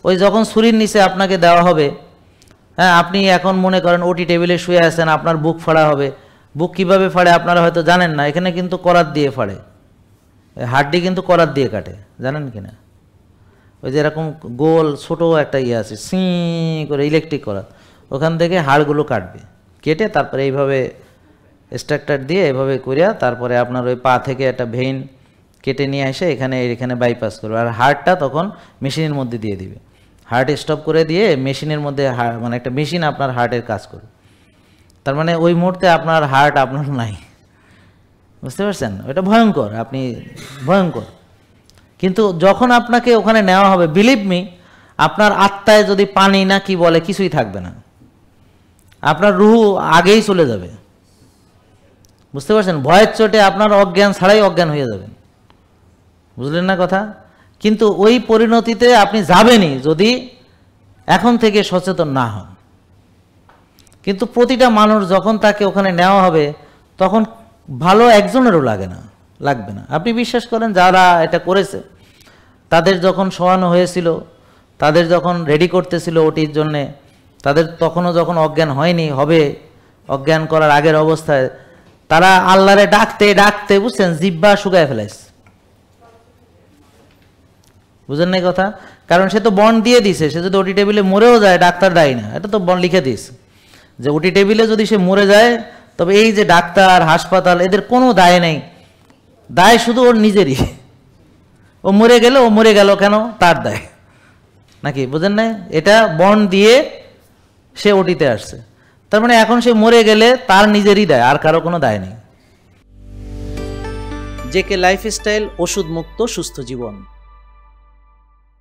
ওই যখন ছুরির নিচে আপনাকে দেওয়া হবে, হ্যাঁ, আপনি এখন মনে করেন ওটি টেবিলে শুয়ে আছেন, আপনার বুক ফাড়া হবে। বুক কীভাবে ফাড়ে আপনারা হয়তো জানেন না, এখানে কিন্তু করাত দিয়ে ফাড়ে, হাড্ডি কিন্তু করাত দিয়ে কাটে, জানেন কি না? ওই যে এরকম গোল ছোটো একটা ইয়ে আছে, সিঁ করে ইলেকট্রিক করাত, ওখান থেকে হাড়গুলো কাটবে, কেটে তারপরে এইভাবে এক্সট্রাক্টর দিয়ে এভাবে করিয়া তারপরে আপনার ওই পা থেকে একটা ভেইন কেটে নিয়ে এসে এখানে বাইপাস করবে, আর হার্টটা তখন মেশিনের মধ্যে দিয়ে দিবে। হার্ট স্টপ করে দিয়ে মেশিনের মধ্যে মানে একটা মেশিন আপনার হার্টের কাজ করবে। তার মানে ওই মুহূর্তে আপনার হার্ট আপনার নাই, বুঝতে পারছেন? ওটা ভয়ঙ্কর, আপনি ভয়ঙ্কর। কিন্তু যখন আপনাকে ওখানে নেওয়া হবে, বিলিভ মি, আপনার আত্মায় যদি পানি না কি বলে কিছুই থাকবে না, আপনার রুহু আগেই চলে যাবে, বুঝতে পারছেন? ভয়ের চোটে আপনার অজ্ঞান ছাড়াই অজ্ঞান হয়ে যাবেন, বুঝলেন না কথা? কিন্তু ওই পরিণতিতে আপনি যাবেনই যদি এখন থেকে সচেতন না হন। কিন্তু প্রতিটা মানুষ যখন তাকে ওখানে নেওয়া হবে তখন ভালো একজনেরও লাগবে না। আপনি বিশ্বাস করেন যারা এটা করেছে তাদের যখন শোয়ানো হয়েছিল, তাদের যখন রেডি করতেছিল ওটির জন্যে, তাদের তখনও যখন অজ্ঞান হয়নি, হবে অজ্ঞান করার আগের অবস্থায়, তারা আল্লাহরে ডাকতে ডাকতে, বুঝছেন, জিহ্বা শুকায় ফেলাইছে। বুঝেন নাই কথা? কারণ সে তো বন্ড দিয়ে দিছে, সে যদি ওটি টেবিলে মরেও যায় ডাক্তার দায়ী না, এটা তো বন্ড লিখে দিয়েছে যে ওটি টেবিলে যদি সে মরে যায় তবে এই যে ডাক্তার, হাসপাতাল, এদের কোনো দায় নেই, দায় শুধু ওর নিজেরই। ও মরে গেল, ও মরে গেল কেন, তার দায় নাকি? বুঝেন নাই? এটা বন্ড দিয়ে সে ওটিতে আসছে, তার মানে এখন সে মরে গেলে তার নিজেরই দায়, আর কারো কোনো দায় নেই। জেকে লাইফস্টাইল, ওষুধ মুক্ত সুস্থ জীবন।